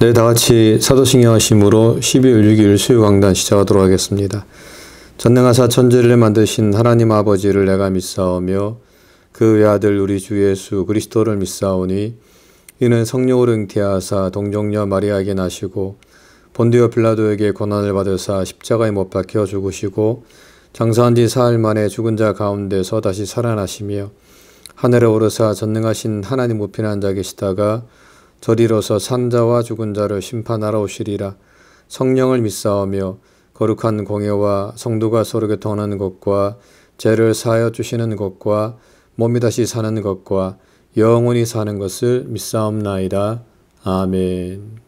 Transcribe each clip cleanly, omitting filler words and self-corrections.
네, 다같이 사도신경 하심으로 12월 6일 수요강단 시작하도록 하겠습니다. 전능하사 천지를 만드신 하나님 아버지를 내가 믿사오며 그 외아들 우리 주 예수 그리스도를 믿사오니 이는 성령으로 잉태하사 동정녀 마리아에게 나시고 본디오 빌라도에게 고난을 받으사 십자가에 못 박혀 죽으시고 장사한 지 사흘 만에 죽은 자 가운데서 다시 살아나시며 하늘에 오르사 전능하신 하나님 우편에 앉아 계시다가 저리로서 산자와 죽은 자를 심판하러 오시리라. 성령을 믿사오며 거룩한 공예와 성도가 서로 교통하는 것과 죄를 사하여 주시는 것과 몸이 다시 사는 것과 영원히 사는 것을 믿사옵나이다. 아멘.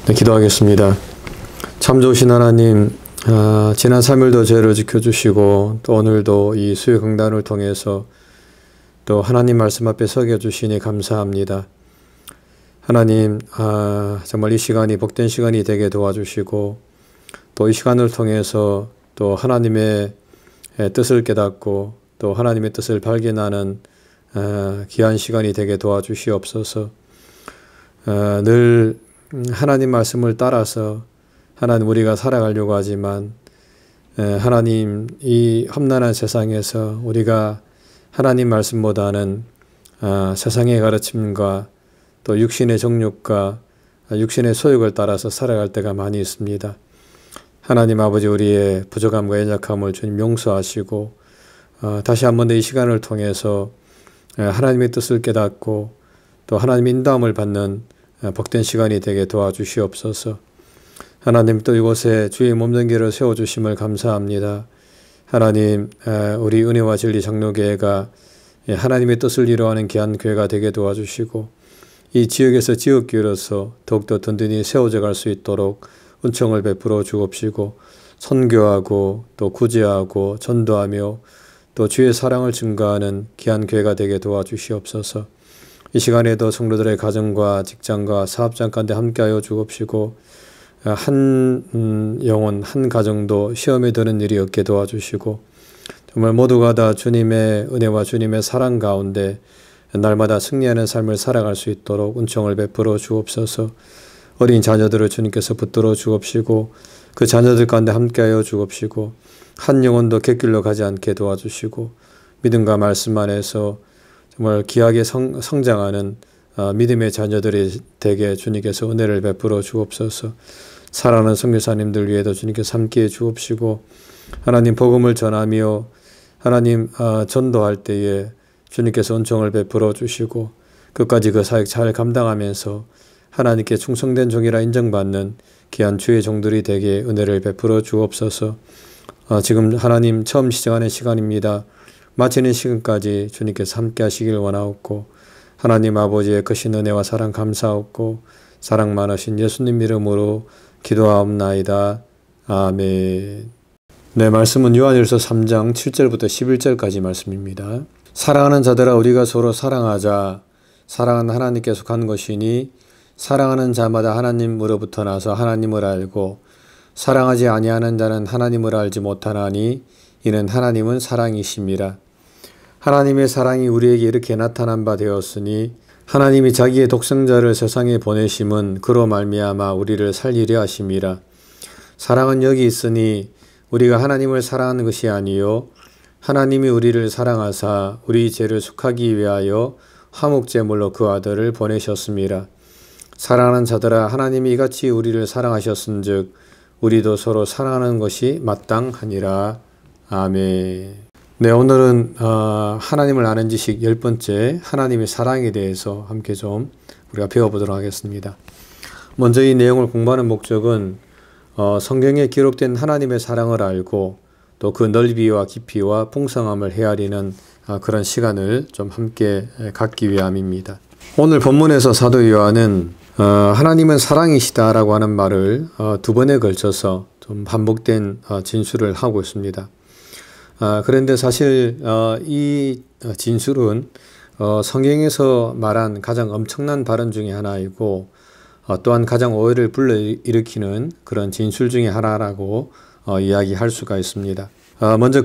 네, 기도하겠습니다. 참 좋으신 하나님, 지난 3일도 저희를 지켜주시고 또 오늘도 이 수요 강단을 통해서 또 하나님 말씀 앞에 서게 해주시니 감사합니다. 하나님, 정말 이 시간이 복된 시간이 되게 도와주시고 또 이 시간을 통해서 또 하나님의 뜻을 깨닫고 또 하나님의 뜻을 발견하는 귀한 시간이 되게 도와주시옵소서. 늘 하나님 말씀을 따라서 하나님 우리가 살아가려고 하지만 하나님 이 험난한 세상에서 우리가 하나님 말씀보다는 세상의 가르침과 또 육신의 정욕과 육신의 소욕을 따라서 살아갈 때가 많이 있습니다. 하나님 아버지 우리의 부족함과 연약함을 주님 용서하시고 다시 한 번 더 이 시간을 통해서 하나님의 뜻을 깨닫고 또 하나님의 인도함을 받는 복된 시간이 되게 도와주시옵소서. 하나님 또 이곳에 주의 몸전기를 세워주심을 감사합니다. 하나님 우리 은혜와 진리 장로교회가 하나님의 뜻을 이루어가는 귀한 교회가 되게 도와주시고 이 지역에서 지역교회로서 더욱더 든든히 세워져 갈 수 있도록 은총을 베풀어 주옵시고 선교하고 또 구제하고 전도하며 또 주의 사랑을 증거하는 귀한 교회가 되게 도와주시옵소서. 이 시간에도 성도들의 가정과 직장과 사업장 가운데 함께하여 주옵시고 한 영혼 한 가정도 시험에 드는 일이 없게 도와주시고 정말 모두가 다 주님의 은혜와 주님의 사랑 가운데 날마다 승리하는 삶을 살아갈 수 있도록 은총을 베풀어 주옵소서. 어린 자녀들을 주님께서 붙들어 주옵시고 그 자녀들 가운데 함께하여 주옵시고 한 영혼도 객길로 가지 않게 도와주시고 믿음과 말씀 안에서 정말 귀하게 성장하는 믿음의 자녀들이 되게 주님께서 은혜를 베풀어 주옵소서. 사랑하는 선교사님들 위에도 주님께서 함께해 주옵시고 하나님 복음을 전하며 하나님 전도할 때에 주님께서 은총을 베풀어 주시고 끝까지 그 사역 잘 감당하면서 하나님께 충성된 종이라 인정받는 귀한 주의 종들이 되게 은혜를 베풀어 주옵소서. 지금 하나님 처음 시작하는 시간입니다. 마치는 시간까지 주님께서 함께 하시길 원하옵고 하나님 아버지의 크신 은혜와 사랑 감사옵고 사랑 많으신 예수님 이름으로 기도하옵나이다. 아멘. 네, 말씀은 요한일서 3장 7절부터 11절까지 말씀입니다. 사랑하는 자들아 우리가 서로 사랑하자. 사랑은 하나님께 속한 것이니 사랑하는 자마다 하나님으로부터 나서 하나님을 알고 사랑하지 아니하는 자는 하나님을 알지 못하나니 이는 하나님은 사랑이심이라. 하나님의 사랑이 우리에게 이렇게 나타난 바 되었으니 하나님이 자기의 독생자를 세상에 보내심은 그로 말미암아 우리를 살리려 하심이라. 사랑은 여기 있으니 우리가 하나님을 사랑하는 것이 아니요 하나님이 우리를 사랑하사 우리 죄를 속하기 위하여 화목제물로 그 아들을 보내셨습니다. 사랑하는 자들아 하나님이 이같이 우리를 사랑하셨은즉 우리도 서로 사랑하는 것이 마땅하니라. 아멘. 네, 오늘은 하나님을 아는 지식 10번째 하나님의 사랑에 대해서 함께 좀 우리가 배워보도록 하겠습니다. 먼저 이 내용을 공부하는 목적은 성경에 기록된 하나님의 사랑을 알고 또 그 넓이와 깊이와 풍성함을 헤아리는 그런 시간을 좀 함께 갖기 위함입니다. 오늘 본문에서 사도 요한은 하나님은 사랑이시다라고 하는 말을 두 번에 걸쳐서 좀 반복된 진술을 하고 있습니다. 그런데 사실 이 진술은 성경에서 말한 가장 엄청난 발언 중에 하나이고 또한 가장 오해를 불러일으키는 그런 진술 중에 하나라고 이야기할 수가 있습니다. 먼저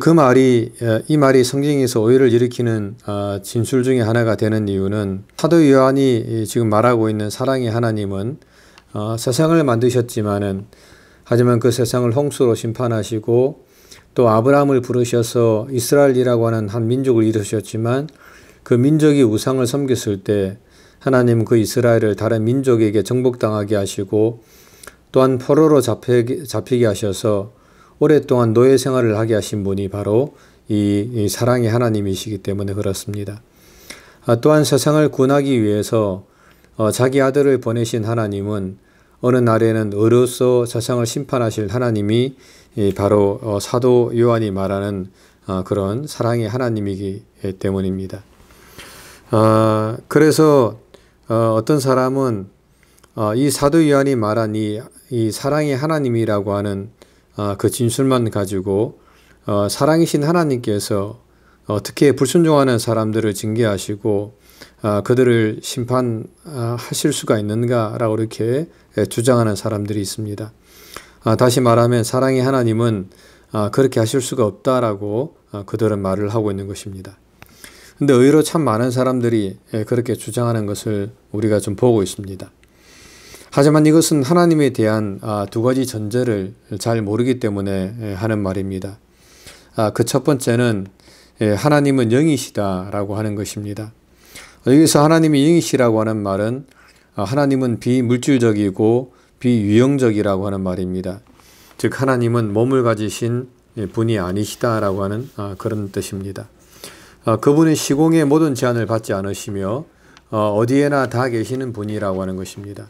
이 말이 성경에서 오해를 일으키는 진술 중에 하나가 되는 이유는 사도 요한이 지금 말하고 있는 사랑의 하나님은 세상을 만드셨지만은 하지만 그 세상을 홍수로 심판하시고 또 아브라함을 부르셔서 이스라엘이라고 하는 한 민족을 이루셨지만 그 민족이 우상을 섬겼을 때 하나님은 그 이스라엘을 다른 민족에게 정복당하게 하시고 또한 포로로 잡히게 하셔서 오랫동안 노예 생활을 하게 하신 분이 바로 이 사랑의 하나님이시기 때문에 그렇습니다. 또한 세상을 구원하기 위해서 자기 아들을 보내신 하나님은 어느 날에는 의로서 세상을 심판하실 하나님이 바로 사도 요한이 말하는 그런 사랑의 하나님이기 때문입니다. 그래서 어떤 사람은 이 사도 요한이 말한 이 사랑의 하나님이라고 하는 그 진술만 가지고 사랑이신 하나님께서 어떻게 불순종하는 사람들을 징계하시고 그들을 심판하실 수가 있는가라고 이렇게 주장하는 사람들이 있습니다. 다시 말하면 사랑의 하나님은 그렇게 하실 수가 없다라고 그들은 말을 하고 있는 것입니다. 근데 의외로 참 많은 사람들이 그렇게 주장하는 것을 우리가 좀 보고 있습니다. 하지만 이것은 하나님에 대한 두 가지 전제를 잘 모르기 때문에 하는 말입니다. 그 첫 번째는 하나님은 영이시다라고 하는 것입니다. 여기서 하나님이 영이시라고 하는 말은 하나님은 비물질적이고 비유형적이라고 하는 말입니다. 즉 하나님은 몸을 가지신 분이 아니시다라고 하는 그런 뜻입니다. 그분은 시공의 모든 제한을 받지 않으시며 어디에나 다 계시는 분이라고 하는 것입니다.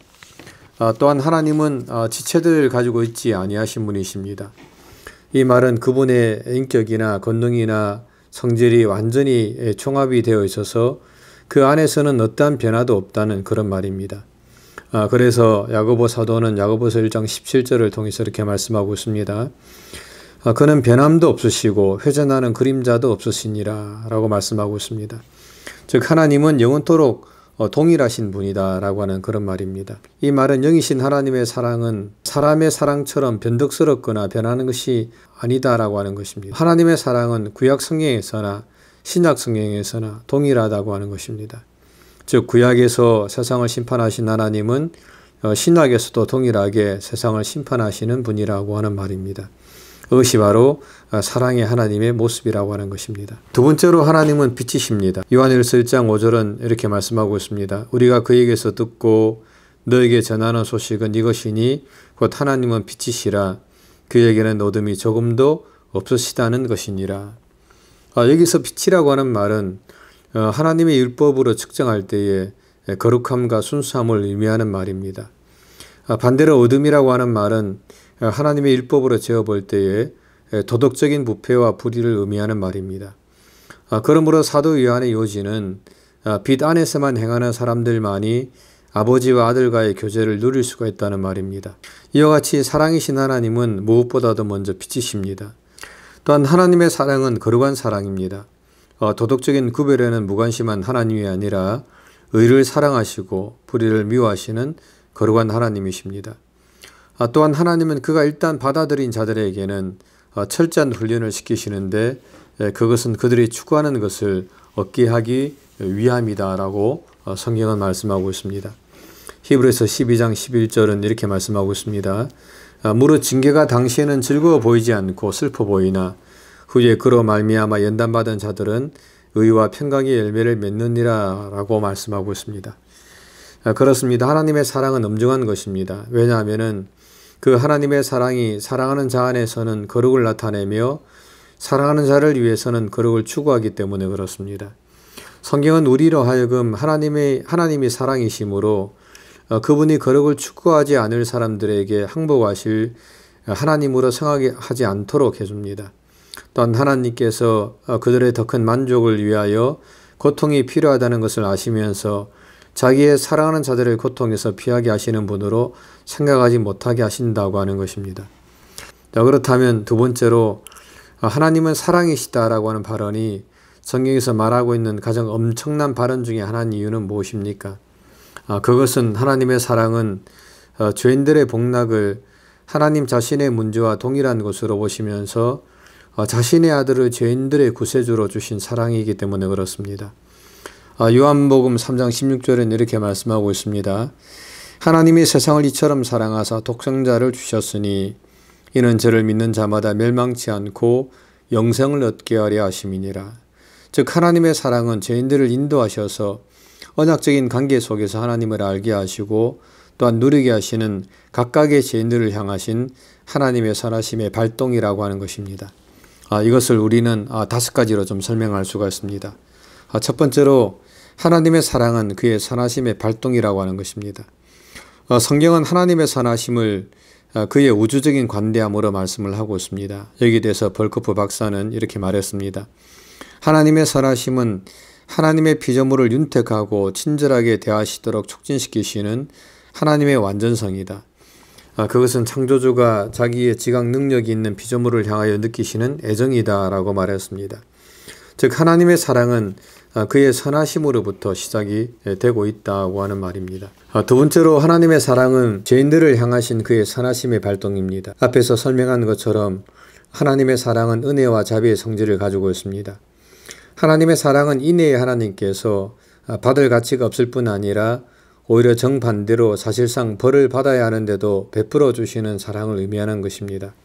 또한 하나님은 지체들을 가지고 있지 아니하신 분이십니다. 이 말은 그분의 인격이나 권능이나 성질이 완전히 총합이 되어 있어서 그 안에서는 어떠한 변화도 없다는 그런 말입니다. 그래서 야고보 사도는 야고보서 1장 17절을 통해서 이렇게 말씀하고 있습니다. 그는 변함도 없으시고 회전하는 그림자도 없으시니라 라고 말씀하고 있습니다. 즉 하나님은 영원토록 동일하신 분이다 라고 하는 그런 말입니다. 이 말은 영이신 하나님의 사랑은 사람의 사랑처럼 변덕스럽거나 변하는 것이 아니다 라고 하는 것입니다. 하나님의 사랑은 구약 성경에서나 신약 성경에서나 동일하다고 하는 것입니다. 즉 구약에서 세상을 심판하신 하나님은 신약에서도 동일하게 세상을 심판하시는 분이라고 하는 말입니다. 그것이 바로 사랑의 하나님의 모습이라고 하는 것입니다. 두 번째로 하나님은 빛이십니다. 요한일서 1장 5절은 이렇게 말씀하고 있습니다. 우리가 그에게서 듣고 너에게 전하는 소식은 이것이니 곧 하나님은 빛이시라 그에게는 어둠이 조금도 없으시다는 것이니라. 여기서 빛이라고 하는 말은 하나님의 율법으로 측정할 때에 거룩함과 순수함을 의미하는 말입니다. 반대로 어둠이라고 하는 말은 하나님의 율법으로 재어볼 때에 도덕적인 부패와 불의를 의미하는 말입니다. 그러므로 사도 요한의 요지는 빛 안에서만 행하는 사람들만이 아버지와 아들과의 교제를 누릴 수가 있다는 말입니다. 이와 같이 사랑이신 하나님은 무엇보다도 먼저 빛이십니다. 또한 하나님의 사랑은 거룩한 사랑입니다. 도덕적인 구별에는 무관심한 하나님이 아니라 의를 사랑하시고 불의를 미워하시는 거룩한 하나님이십니다. 또한 하나님은 그가 일단 받아들인 자들에게는 철저한 훈련을 시키시는데 그것은 그들이 추구하는 것을 얻게 하기 위함이다라고 성경은 말씀하고 있습니다. 히브리서 12장 11절은 이렇게 말씀하고 있습니다. 무릇 징계가 당시에는 즐거워 보이지 않고 슬퍼 보이나 후에 그로 말미암아 연단받은 자들은 의와 평강의 열매를 맺느니라 라고 말씀하고 있습니다. 그렇습니다. 하나님의 사랑은 엄중한 것입니다. 왜냐하면 그 하나님의 사랑이 사랑하는 자 안에서는 거룩을 나타내며 사랑하는 자를 위해서는 거룩을 추구하기 때문에 그렇습니다. 성경은 우리로 하여금 하나님이 사랑이시므로 그분이 거룩을 추구하지 않을 사람들에게 항복하실 하나님으로 성하지 않도록 해줍니다. 또한 하나님께서 그들의 더 큰 만족을 위하여 고통이 필요하다는 것을 아시면서 자기의 사랑하는 자들의 고통에서 피하게 하시는 분으로 생각하지 못하게 하신다고 하는 것입니다. 그렇다면 두 번째로 하나님은 사랑이시다라고 하는 발언이 성경에서 말하고 있는 가장 엄청난 발언 중에 하나의 이유는 무엇입니까? 그것은 하나님의 사랑은 죄인들의 복락을 하나님 자신의 문제와 동일한 것으로 보시면서 자신의 아들을 죄인들의 구세주로 주신 사랑이기 때문에 그렇습니다. 요한복음 3장 16절에는 이렇게 말씀하고 있습니다. 하나님이 세상을 이처럼 사랑하사 독생자를 주셨으니 이는 저를 믿는 자마다 멸망치 않고 영생을 얻게 하려 하심이니라. 즉 하나님의 사랑은 죄인들을 인도하셔서 언약적인 관계 속에서 하나님을 알게 하시고 또한 누리게 하시는 각각의 죄인들을 향하신 하나님의 선하심의 발동이라고 하는 것입니다. 이것을 우리는 5가지로 좀 설명할 수가 있습니다. 첫 번째로 하나님의 사랑은 그의 선하심의 발동이라고 하는 것입니다. 성경은 하나님의 선하심을 그의 우주적인 관대함으로 말씀을 하고 있습니다. 여기에 대해서 벌코프 박사는 이렇게 말했습니다. 하나님의 선하심은 하나님의 피조물을 윤택하고 친절하게 대하시도록 촉진시키시는 하나님의 완전성이다. 그것은 창조주가 자기의 지각 능력이 있는 피조물을 향하여 느끼시는 애정이다 라고 말했습니다. 즉 하나님의 사랑은 그의 선하심으로부터 시작이 되고 있다고 하는 말입니다. 두 번째로 하나님의 사랑은 죄인들을 향하신 그의 선하심의 발동입니다. 앞에서 설명한 것처럼 하나님의 사랑은 은혜와 자비의 성질을 가지고 있습니다. 하나님의 사랑은 인애의 하나님께서 받을 가치가 없을 뿐 아니라 오히려 정반대로 사실상 벌을 받아야 하는데도 베풀어 주시는 사랑을 의미하는 것입니다.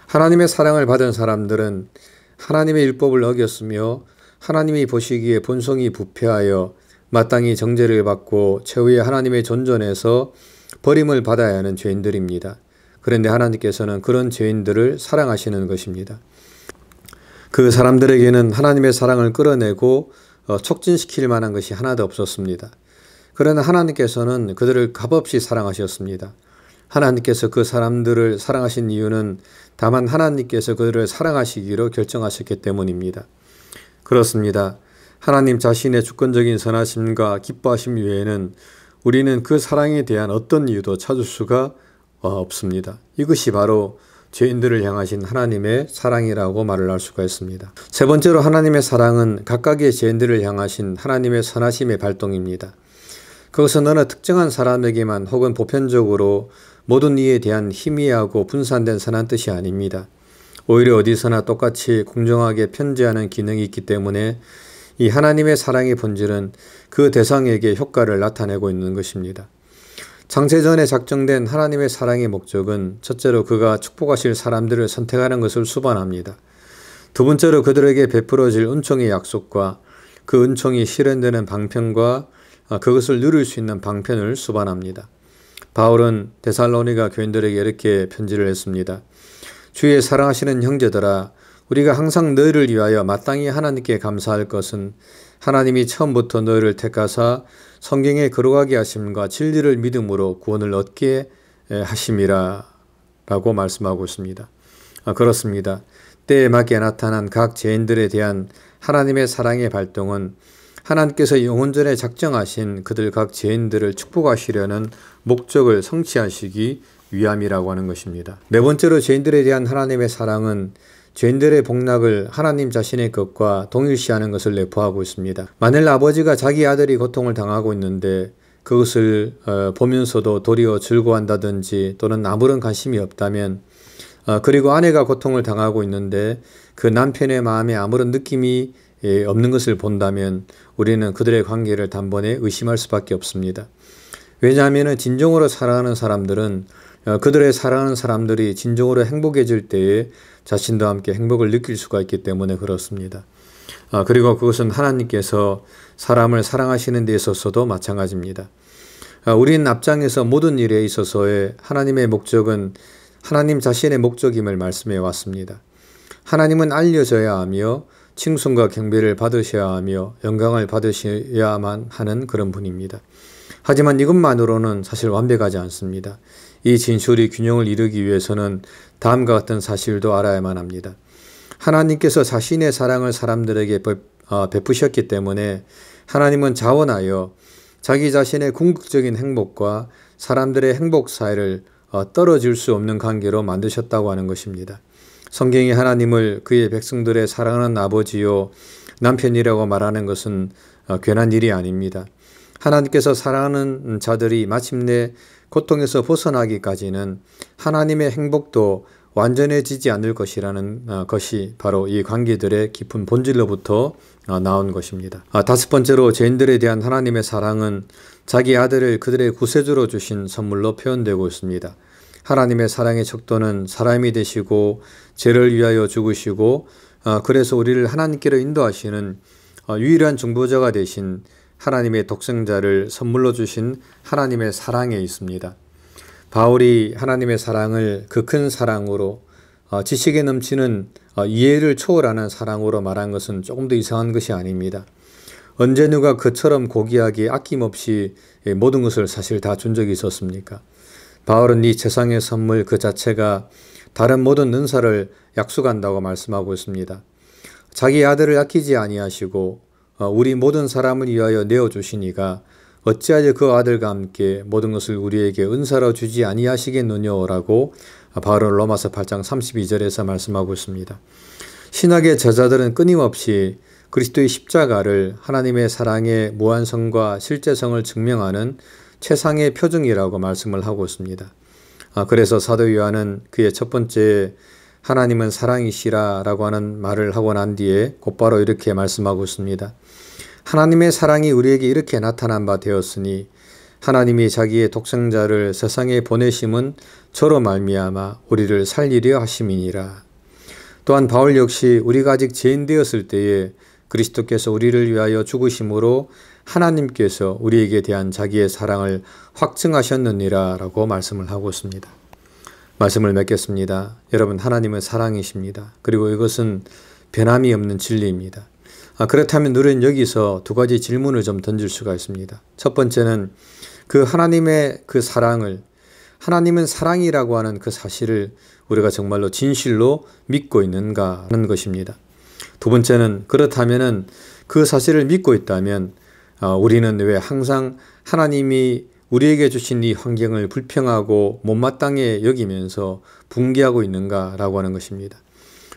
하나님의 사랑을 받은 사람들은 하나님의 율법을 어겼으며 하나님이 보시기에 본성이 부패하여 마땅히 정죄를 받고 최후의 하나님의 존전에서 버림을 받아야 하는 죄인들입니다. 그런데 하나님께서는 그런 죄인들을 사랑하시는 것입니다. 그 사람들에게는 하나님의 사랑을 끌어내고 촉진시킬 만한 것이 하나도 없었습니다. 그러나 하나님께서는 그들을 값없이 사랑하셨습니다. 하나님께서 그 사람들을 사랑하신 이유는 다만 하나님께서 그들을 사랑하시기로 결정하셨기 때문입니다. 그렇습니다. 하나님 자신의 주권적인 선하심과 기뻐하심 외에는 우리는 그 사랑에 대한 어떤 이유도 찾을 수가 없습니다. 이것이 바로 죄인들을 향하신 하나님의 사랑이라고 말을 할 수가 있습니다. 세 번째로 하나님의 사랑은 각각의 죄인들을 향하신 하나님의 선하심의 발동입니다. 그것은 어느 특정한 사람에게만 혹은 보편적으로 모든 이에 대한 희미하고 분산된 선한 뜻이 아닙니다. 오히려 어디서나 똑같이 공정하게 편지하는 기능이 있기 때문에 이 하나님의 사랑의 본질은 그 대상에게 효과를 나타내고 있는 것입니다. 창세전에 작정된 하나님의 사랑의 목적은 첫째로 그가 축복하실 사람들을 선택하는 것을 수반합니다. 두 번째로 그들에게 베풀어질 은총의 약속과 그 은총이 실현되는 방편과 그것을 누릴 수 있는 방편을 수반합니다. 바울은 데살로니가 교인들에게 이렇게 편지를 했습니다. 주의 사랑하시는 형제들아, 우리가 항상 너희를 위하여 마땅히 하나님께 감사할 것은 하나님이 처음부터 너희를 택하사 성경에 거룩하게 하심과 진리를 믿음으로 구원을 얻게 하심이라 라고 말씀하고 있습니다. 그렇습니다. 때에 맞게 나타난 각 죄인들에 대한 하나님의 사랑의 발동은 하나님께서 영원전에 작정하신 그들 각 죄인들을 축복하시려는 목적을 성취하시기 위함이라고 하는 것입니다. 네 번째로 죄인들에 대한 하나님의 사랑은 죄인들의 복락을 하나님 자신의 것과 동일시하는 것을 내포하고 있습니다. 만일 아버지가 자기 아들이 고통을 당하고 있는데 그것을 보면서도 도리어 즐거워한다든지 또는 아무런 관심이 없다면, 그리고 아내가 고통을 당하고 있는데 그 남편의 마음에 아무런 느낌이 없는 것을 본다면 우리는 그들의 관계를 단번에 의심할 수밖에 없습니다. 왜냐하면 진정으로 사랑하는 사람들은 그들의 사랑하는 사람들이 진정으로 행복해질 때에 자신도 함께 행복을 느낄 수가 있기 때문에 그렇습니다. 그리고 그것은 하나님께서 사람을 사랑하시는 데 있어서도 마찬가지입니다. 우리는 앞장에서 모든 일에 있어서의 하나님의 목적은 하나님 자신의 목적임을 말씀해 왔습니다. 하나님은 알려져야 하며 칭송과 경배를 받으셔야 하며 영광을 받으셔야만 하는 그런 분입니다. 하지만 이것만으로는 사실 완벽하지 않습니다. 이 진술이 균형을 이루기 위해서는 다음과 같은 사실도 알아야만 합니다. 하나님께서 자신의 사랑을 사람들에게 베푸셨기 때문에 하나님은 자원하여 자기 자신의 궁극적인 행복과 사람들의 행복 사이를 떨어질 수 없는 관계로 만드셨다고 하는 것입니다. 성경이 하나님을 그의 백성들의 사랑하는 아버지요 남편이라고 말하는 것은 괜한 일이 아닙니다. 하나님께서 사랑하는 자들이 마침내 고통에서 벗어나기까지는 하나님의 행복도 완전해지지 않을 것이라는 것이 바로 이 관계들의 깊은 본질로부터 나온 것입니다. 다섯 번째로 죄인들에 대한 하나님의 사랑은 자기 아들을 그들의 구세주로 주신 선물로 표현되고 있습니다. 하나님의 사랑의 척도는 사람이 되시고 죄를 위하여 죽으시고 그래서 우리를 하나님께로 인도하시는 유일한 중보자가 되신 하나님의 독생자를 선물로 주신 하나님의 사랑에 있습니다. 바울이 하나님의 사랑을 그 큰 사랑으로 지식에 넘치는 이해를 초월하는 사랑으로 말한 것은 조금 더 이상한 것이 아닙니다. 언제 누가 그처럼 고귀하게 아낌없이 모든 것을 사실 다 준 적이 있었습니까? 바울은 이 세상의 선물 그 자체가 다른 모든 은사를 약속한다고 말씀하고 있습니다. 자기 아들을 아끼지 아니하시고 우리 모든 사람을 위하여 내어주시니가 어찌하여 그 아들과 함께 모든 것을 우리에게 은사로 주지 아니하시겠느냐라고 바울은 로마서 8장 32절에서 말씀하고 있습니다. 신학의 저자들은 끊임없이 그리스도의 십자가를 하나님의 사랑의 무한성과 실제성을 증명하는 최상의 표징이라고 말씀을 하고 있습니다. 그래서 사도 요한은 그의 첫 번째 하나님은 사랑이시라 라고 하는 말을 하고 난 뒤에 곧바로 이렇게 말씀하고 있습니다. 하나님의 사랑이 우리에게 이렇게 나타난 바 되었으니 하나님이 자기의 독생자를 세상에 보내심은 저로 말미암아 우리를 살리려 하심이니라. 또한 바울 역시 우리가 아직 죄인 되었을 때에 그리스도께서 우리를 위하여 죽으심으로 하나님께서 우리에게 대한 자기의 사랑을 확증하셨느니라 라고 말씀을 하고 있습니다. 말씀을 맺겠습니다. 여러분, 하나님은 사랑이십니다. 그리고 이것은 변함이 없는 진리입니다. 그렇다면 우리는 여기서 두 가지 질문을 좀 던질 수가 있습니다. 첫 번째는 그 하나님의 그 사랑을, 하나님은 사랑이라고 하는 그 사실을 우리가 정말로 진실로 믿고 있는가 하는 것입니다. 두 번째는 그렇다면은 그 사실을 믿고 있다면 우리는 왜 항상 하나님이 우리에게 주신 이 환경을 불평하고 못마땅해 여기면서 붕괴하고 있는가라고 하는 것입니다.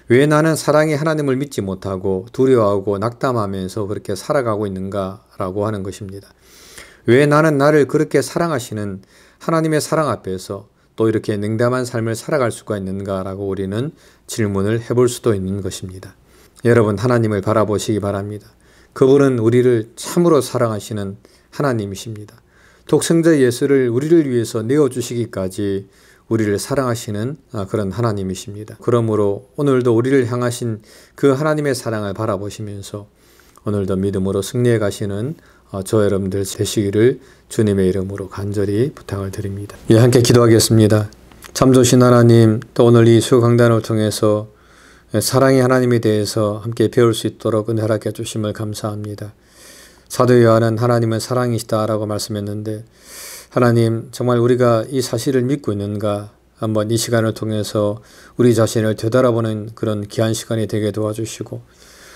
왜 나는 사랑의 하나님을 믿지 못하고 두려워하고 낙담하면서 그렇게 살아가고 있는가라고 하는 것입니다. 왜 나는 나를 그렇게 사랑하시는 하나님의 사랑 앞에서 또 이렇게 냉담한 삶을 살아갈 수가 있는가라고 우리는 질문을 해볼 수도 있는 것입니다. 여러분, 하나님을 바라보시기 바랍니다. 그분은 우리를 참으로 사랑하시는 하나님이십니다. 독생자 예수를 우리를 위해서 내어주시기까지 우리를 사랑하시는 그런 하나님이십니다. 그러므로 오늘도 우리를 향하신 그 하나님의 사랑을 바라보시면서 오늘도 믿음으로 승리해 가시는 저 여러분들 되시기를 주님의 이름으로 간절히 부탁을 드립니다. 예, 함께 기도하겠습니다. 참 좋으신 하나님, 또 오늘 이 수강단을 통해서 사랑의 하나님에 대해서 함께 배울 수 있도록 은혜 허락해 주심을 감사합니다. 사도 요한은 하나님은 사랑이시다라고 말씀했는데 하나님, 정말 우리가 이 사실을 믿고 있는가 한번 이 시간을 통해서 우리 자신을 되돌아보는 그런 귀한 시간이 되게 도와주시고,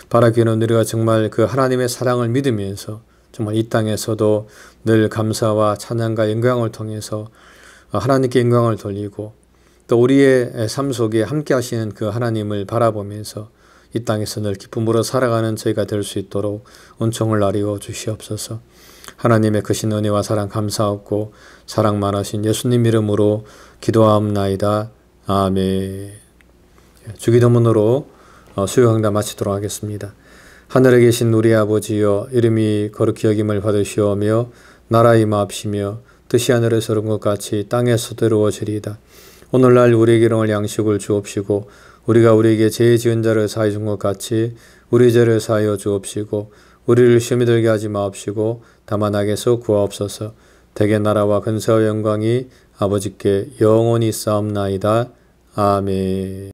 바라기는 우리가 정말 그 하나님의 사랑을 믿으면서 정말 이 땅에서도 늘 감사와 찬양과 영광을 통해서 하나님께 영광을 돌리고, 또 우리의 삶 속에 함께 하시는 그 하나님을 바라보면서 이 땅에서 늘 기쁨으로 살아가는 저희가 될 수 있도록 은총을 나리워 주시옵소서. 하나님의 크신 은혜와 사랑 감사하고 사랑 많으신 예수님 이름으로 기도하옵나이다. 아멘. 주기도문으로 수요강단 마치도록 하겠습니다. 하늘에 계신 우리 아버지여, 이름이 거룩히 여김을 받으시오며 나라의 임하옵시며 뜻이 하늘에서 이룬 것 같이 땅에서도 이루어지리이다. 오늘날 우리에게 일용할 양식을 주옵시고 우리가 우리에게 죄 지은 자를 사하여 준 것 같이 우리 죄를 사하여 주옵시고 우리를 시험에 들게 하지 마옵시고 다만 악에서 구하옵소서. 대개 나라와 근세와 영광이 아버지께 영원히 있사옵나이다. 아멘.